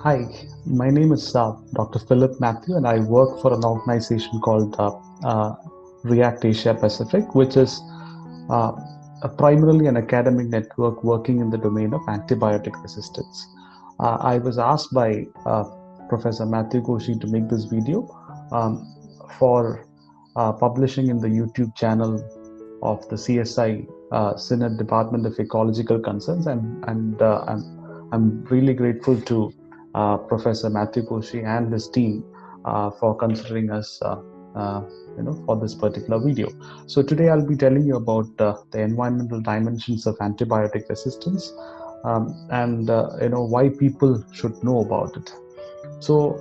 Hi, my name is Dr. Philip Matthew, and I work for an organization called React Asia Pacific, which is uh, primarily an academic network working in the domain of antibiotic resistance. I was asked by Professor Matthew Koshi to make this video um, for publishing in the YouTube channel of the CSI Synod Department of Ecological Concerns, I'm really grateful to Professor Matthew Koshi and his team for considering us, for this particular video. So today I'll be telling you about the environmental dimensions of antibiotic resistance, and why people should know about it. So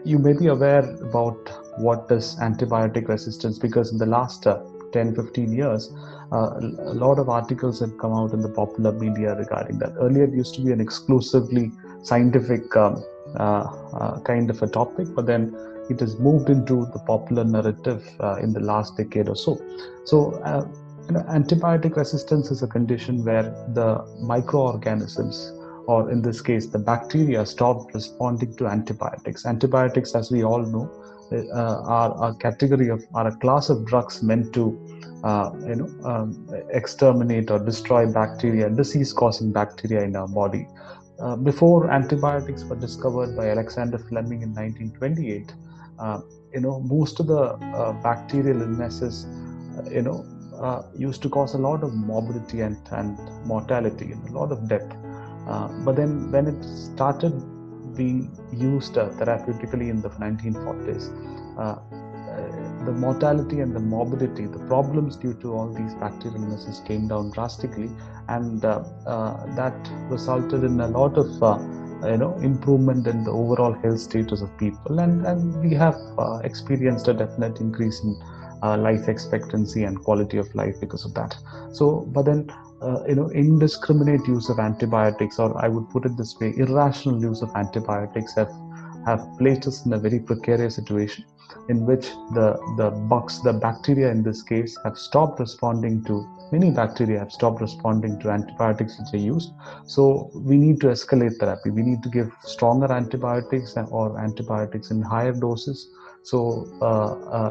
you may be aware about what is antibiotic resistance, because in the last 10-15 years, a lot of articles have come out in the popular media regarding that. Earlier, it used to be an exclusively scientific kind of a topic, but then it has moved into the popular narrative in the last decade or so. So, antibiotic resistance is a condition where the microorganisms, or in this case, the bacteria, stop responding to antibiotics. Antibiotics, as we all know, are a class of drugs meant to exterminate or destroy bacteria, disease-causing bacteria in our body. Before antibiotics were discovered by Alexander Fleming in 1928, uh, most of the bacterial illnesses, used to cause a lot of morbidity and mortality and a lot of death. But then when it started being used therapeutically in the 1940s, the mortality and the morbidity, the problems due to all these bacterial illnesses came down drastically, and that resulted in a lot of improvement in the overall health status of people, and we have experienced a definite increase in life expectancy and quality of life because of that. So, but then indiscriminate use of antibiotics, or I would put it this way, irrational use of antibiotics have placed us in a very precarious situation, in which the bacteria in this case have stopped responding to many bacteria have stopped responding to antibiotics which are used. So we need to escalate therapy. We need to give stronger antibiotics or antibiotics in higher doses, so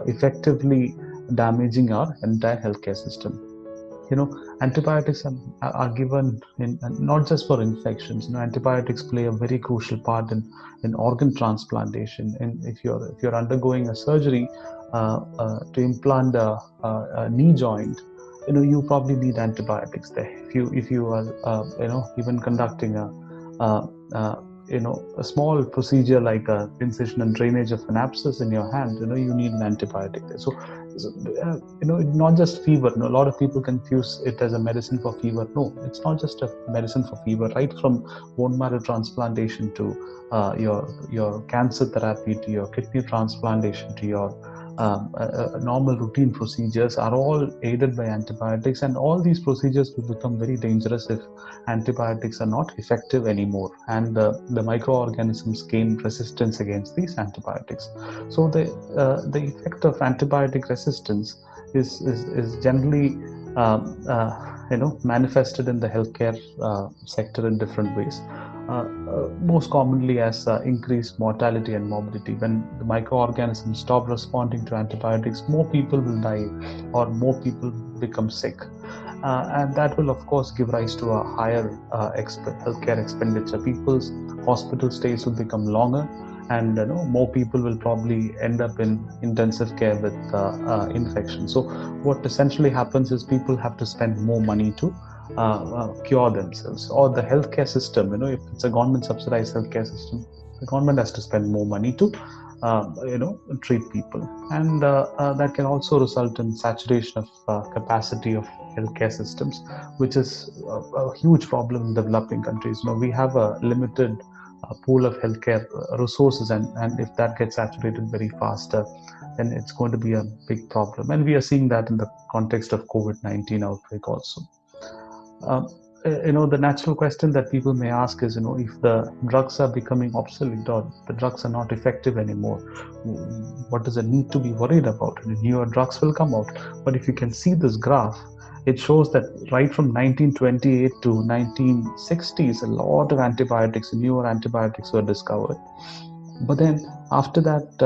effectively damaging our entire healthcare system. Antibiotics are given in, not just for infections. Antibiotics play a very crucial part in organ transplantation. And if you're undergoing a surgery to implant a knee joint, you probably need antibiotics there. If you are even conducting uh, uh, a small procedure like a incision and drainage of an abscess in your hand, you need an antibiotic there. So not just fever. A lot of people confuse it as a medicine for fever. No, it's not just a medicine for fever. Right from bone marrow transplantation to your cancer therapy, to your kidney transplantation, to your normal routine procedures, are all aided by antibiotics, and all these procedures will become very dangerous if antibiotics are not effective anymore, and the microorganisms gain resistance against these antibiotics. So the effect of antibiotic resistance is generally manifested in the healthcare sector in different ways. Most commonly as increased mortality and morbidity. When the microorganisms stop responding to antibiotics, more people will die, or more people become sick. And that will, of course, give rise to a higher healthcare expenditure. People's hospital stays will become longer, and more people will probably end up in intensive care with infection. So what essentially happens is people have to spend more money to cure themselves, or the healthcare system. If it's a government subsidized healthcare system, the government has to spend more money to treat people, and that can also result in saturation of capacity of healthcare systems, which is a huge problem in developing countries. We have a limited pool of healthcare resources, and if that gets saturated very fast, then it's going to be a big problem. And we are seeing that in the context of COVID-19 outbreak also. Um, the natural question that people may ask is, if the drugs are becoming obsolete, or the drugs are not effective anymore, what does it need to be worried about? Newer drugs will come out. But if you can see this graph, it shows that right from 1928 to 1960s, a lot of antibiotics, newer antibiotics were discovered. But then after that,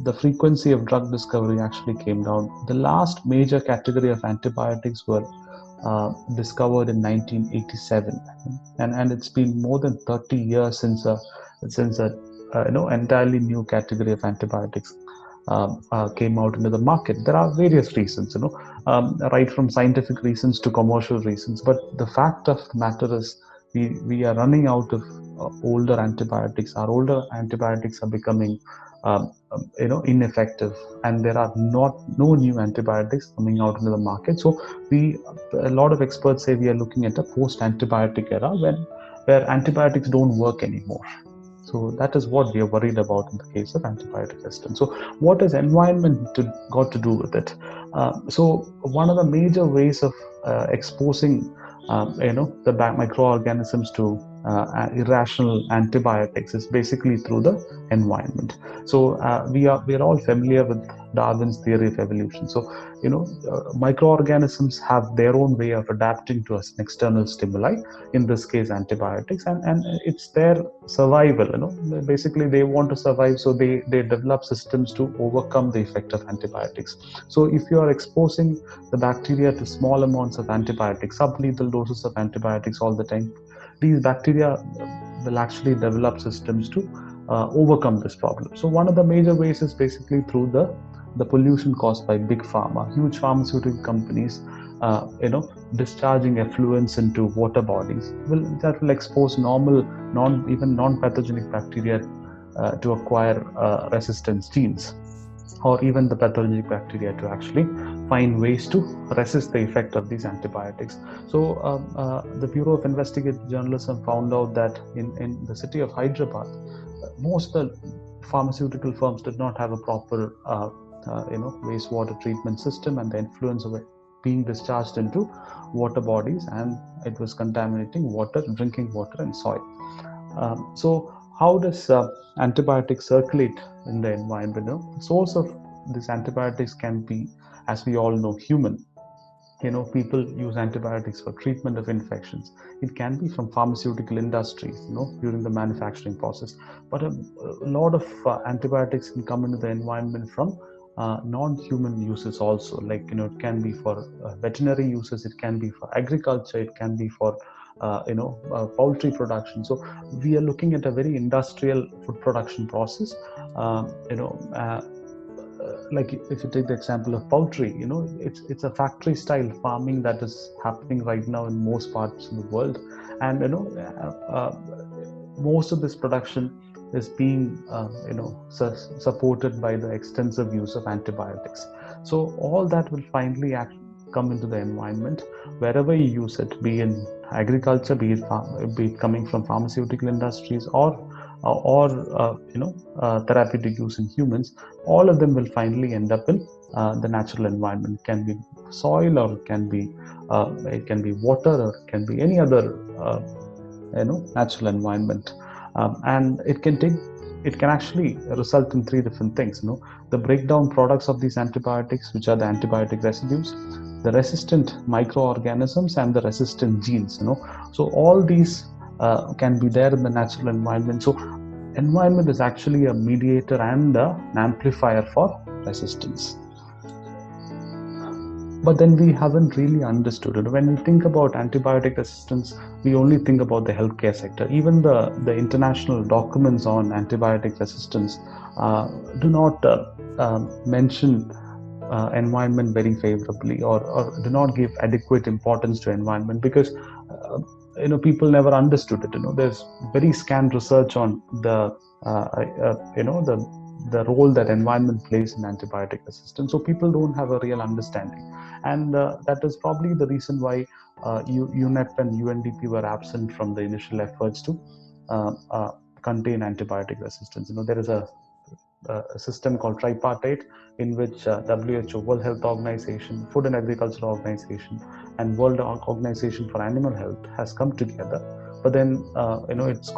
the frequency of drug discovery actually came down. The last major category of antibiotics were discovered in 1987, and it's been more than 30 years since a entirely new category of antibiotics came out into the market. There are various reasons, right from scientific reasons to commercial reasons. But the fact of the matter is, we are running out of older antibiotics. Our older antibiotics are becoming ineffective, and there are no new antibiotics coming out into the market. So we a lot of experts say we are looking at a post antibiotic era where antibiotics don't work anymore. So that is what we are worried about in the case of antibiotic resistance. So what has environment got to do with it? So one of the major ways of exposing the microorganisms to irrational antibiotics is basically through the environment. So we are all familiar with Darwin's theory of evolution. So microorganisms have their own way of adapting to an external stimuli, in this case antibiotics, and it's their survival. Basically they want to survive, so they develop systems to overcome the effect of antibiotics. So if you are exposing the bacteria to small amounts of antibiotics, sublethal doses of antibiotics all the time, these bacteria will actually develop systems to overcome this problem. So one of the major ways is basically through the pollution caused by big pharma, huge pharmaceutical companies, discharging effluents into water bodies. That will expose normal, even non-pathogenic bacteria to acquire resistance genes, or even the pathogenic bacteria to actually find ways to resist the effect of these antibiotics. So the Bureau of Investigative Journalism found out that in the city of Hyderabad, most of the pharmaceutical firms did not have a proper wastewater treatment system, and the influence of it being discharged into water bodies, and it was contaminating water, drinking water, and soil. So how does antibiotics circulate in the environment? The source of these antibiotics can be, as we all know, human. People use antibiotics for treatment of infections. It can be from pharmaceutical industries, during the manufacturing process. But a lot of antibiotics can come into the environment from non-human uses also. Like, it can be for veterinary uses, it can be for agriculture, it can be for poultry production. So we are looking at a very industrial food production process. Like if you take the example of poultry, it's a factory style farming that is happening right now in most parts of the world. And most of this production is being supported by the extensive use of antibiotics. So all that will finally come into the environment wherever you use it, be in agriculture, be it coming from pharmaceutical industries, or therapeutic use in humans. All of them will finally end up in the natural environment. It can be soil, or it can be water, or it can be any other natural environment. And it can actually result in three different things. The breakdown products of these antibiotics, which are the antibiotic residues, the resistant microorganisms, and the resistant genes. So all these can be there in the natural environment. So environment is actually a mediator and an amplifier for resistance. But then we haven't really understood it. When we think about antibiotic resistance, we only think about the healthcare sector. Even the international documents on antibiotic resistance do not mention environment very favorably, or do not give adequate importance to environment, because people never understood it. There's very scant research on the role that environment plays in antibiotic resistance. So people don't have a real understanding, and that is probably the reason why UNEP and UNDP were absent from the initial efforts to contain antibiotic resistance. There is a system called tripartite, in which WHO, World Health Organization, Food and Agriculture Organization, and World Organization for Animal Health has come together. But then it's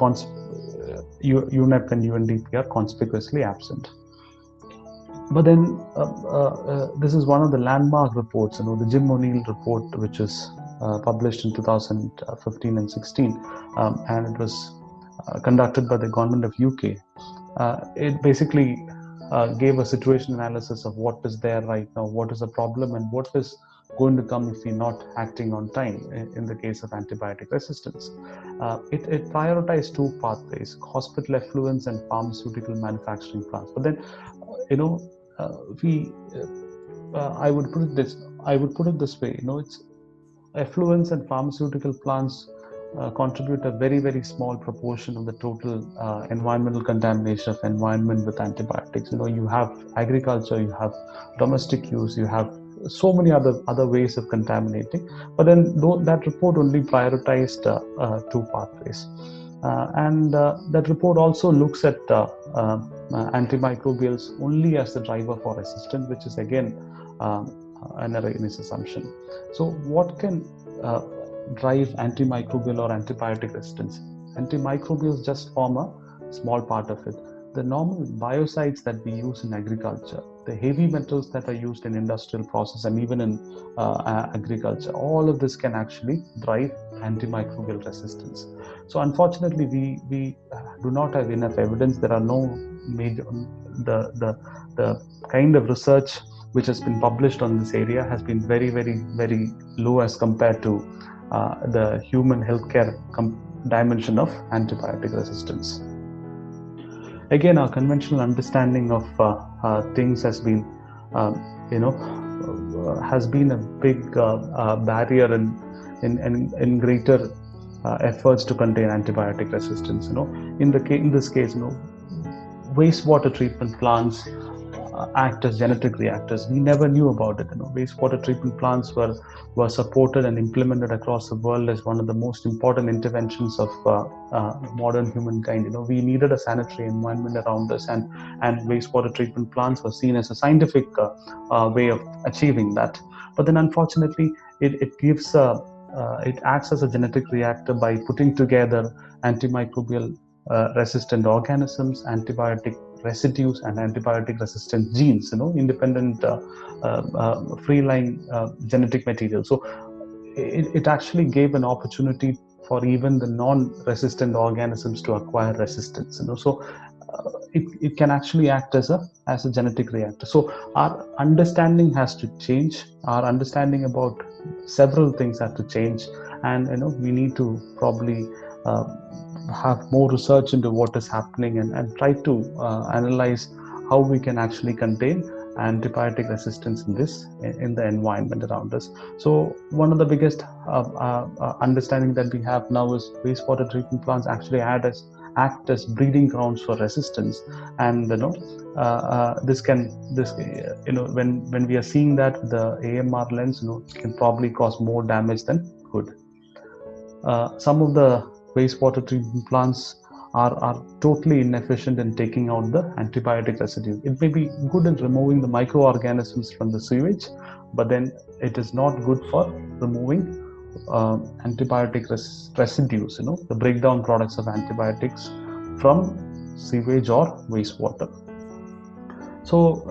UNEP and UNDP are conspicuously absent. But then this is one of the landmark reports, the Jim O'Neill report, which is published in 2015 and 16, and it was conducted by the government of UK. It basically gave a situation analysis of what is there right now, what is the problem, and what is going to come if we're not acting on time in the case of antibiotic resistance. It prioritized two pathways: hospital effluents and pharmaceutical manufacturing plants. But then, you know, we I would put it this way. It's effluents and pharmaceutical plants contribute a very, very small proportion of the total environmental contamination of environment with antibiotics. You have agriculture, you have domestic use, you have so many other ways of contaminating. But then that report only prioritized two pathways. And that report also looks at antimicrobials only as the driver for resistance, which is again an erroneous assumption. So what can drive antimicrobial or antibiotic resistance? Antimicrobials just form a small part of it. The normal biocides that we use in agriculture, the heavy metals that are used in industrial process and even in agriculture, all of this can actually drive antimicrobial resistance. So unfortunately, we do not have enough evidence. There are no major the kind of research which has been published on this area has been very, very, very low as compared to the human healthcare dimension of antibiotic resistance. Again, our conventional understanding of things has been, has been a big barrier in greater efforts to contain antibiotic resistance. In this case, wastewater treatment plants act as genetic reactors. We never knew about it. Wastewater treatment plants were supported and implemented across the world as one of the most important interventions of modern humankind. We needed a sanitary environment around us, and wastewater treatment plants were seen as a scientific way of achieving that. But then, unfortunately, it acts as a genetic reactor by putting together antimicrobial resistant organisms, antibiotic residues, and antibiotic resistant genes, independent free-lying genetic material. So it actually gave an opportunity for even the non-resistant organisms to acquire resistance. So it can actually act as a genetic reactor. So our understanding has to change. Our understanding about several things have to change, and we need to probably have more research into what is happening and try to analyze how we can actually contain antibiotic resistance in the environment around us. So one of the biggest understanding that we have now is wastewater treatment plants actually act as breeding grounds for resistance. And when we are seeing that with the AMR lens, can probably cause more damage than good. Some of the wastewater treatment plants are totally inefficient in taking out the antibiotic residue. It may be good in removing the microorganisms from the sewage, but then it is not good for removing antibiotic residues, the breakdown products of antibiotics from sewage or wastewater. So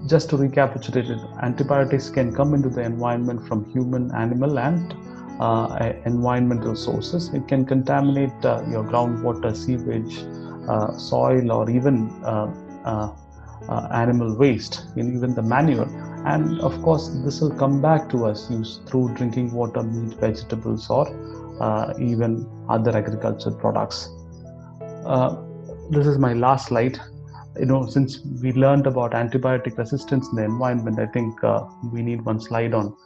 just to recapitulate it, antibiotics can come into the environment from human, animal, and environmental sources. It can contaminate your groundwater, sewage, soil, or even animal waste, even the manure. And of course, this will come back to us used through drinking water, meat, vegetables, or even other agricultural products. This is my last slide. Since we learned about antibiotic resistance in the environment, I think we need one slide on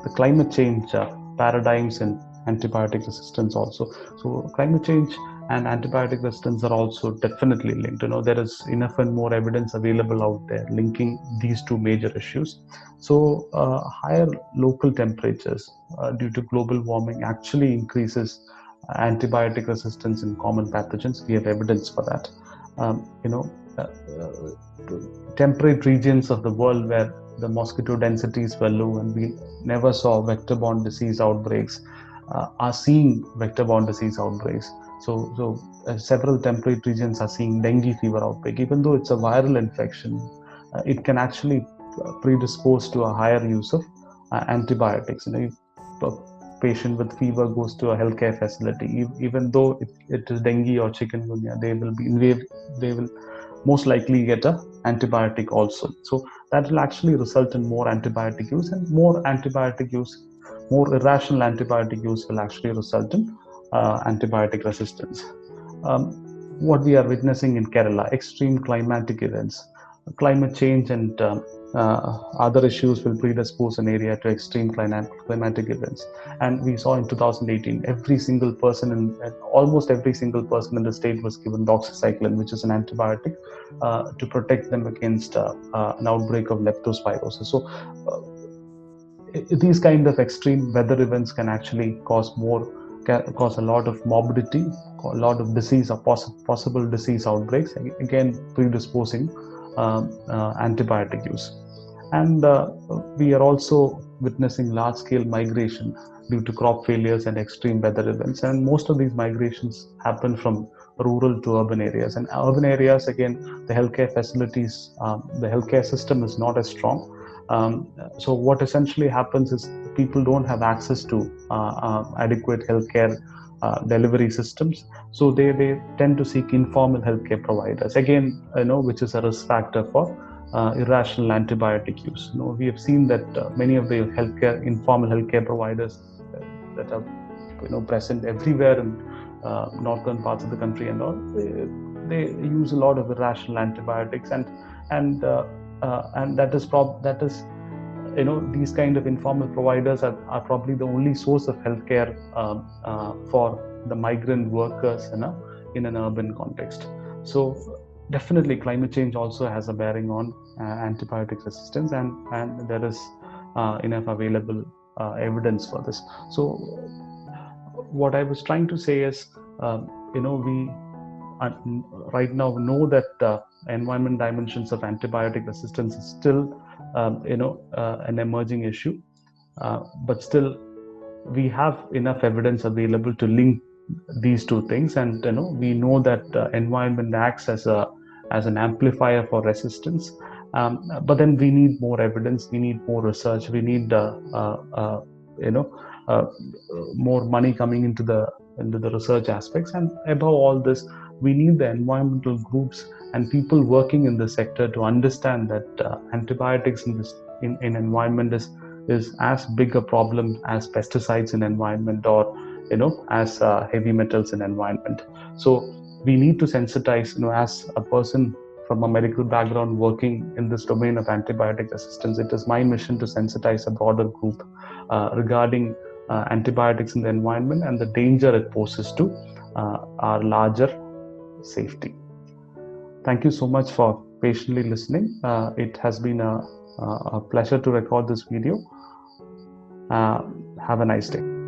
the climate change paradigms and antibiotic resistance also. So climate change and antibiotic resistance are also definitely linked. There is enough and more evidence available out there linking these two major issues. So higher local temperatures due to global warming actually increases antibiotic resistance in common pathogens. We have evidence for that. Temperate regions of the world where the mosquito densities were low and we never saw vector-borne disease outbreaks are seeing vector-borne disease outbreaks. So several temperate regions are seeing dengue fever outbreak, even though it's a viral infection. it can actually predispose to a higher use of antibiotics. If a patient with fever goes to a healthcare facility, even though it is dengue or chikungunya, they will most likely get a antibiotic also. So that will actually result in more antibiotic use, and more irrational antibiotic use will actually result in antibiotic resistance. What we are witnessing in Kerala, extreme climatic events, climate change and other issues will predispose an area to extreme climatic events. And we saw in 2018, almost every single person in the state was given doxycycline, which is an antibiotic to protect them against an outbreak of leptospirosis. So these kind of extreme weather events can actually cause a lot of morbidity, a lot of disease or possible disease outbreaks, again predisposing antibiotic use. And we are also witnessing large-scale migration due to crop failures and extreme weather events. And most of these migrations happen from rural to urban areas. And urban areas, again, the healthcare facilities, the healthcare system is not as strong. So what essentially happens is people don't have access to adequate healthcare delivery systems, so they tend to seek informal healthcare providers, again, which is a risk factor for irrational antibiotic use. We have seen that many of the informal healthcare providers that are present everywhere in northern parts of the country and all, they use a lot of irrational antibiotics, and that is these kind of informal providers are probably the only source of healthcare for the migrant workers in an urban context. So definitely climate change also has a bearing on antibiotic resistance, and there is enough available evidence for this. So what I was trying to say is, we right now know that environment dimensions of antibiotic resistance is still an emerging issue, but still we have enough evidence available to link these two things. And we know that environment acts as an amplifier for resistance, but then we need more evidence, we need more research, we need more money coming into the research aspects. And above all this, we need the environmental groups and people working in the sector to understand that antibiotics in environment is as big a problem as pesticides in environment, or as heavy metals in environment. So we need to sensitize, as a person from a medical background working in this domain of antibiotic resistance, it is my mission to sensitize a broader group regarding antibiotics in the environment and the danger it poses to our larger safety. Thank you so much for patiently listening. It has been a pleasure to record this video. Have a nice day.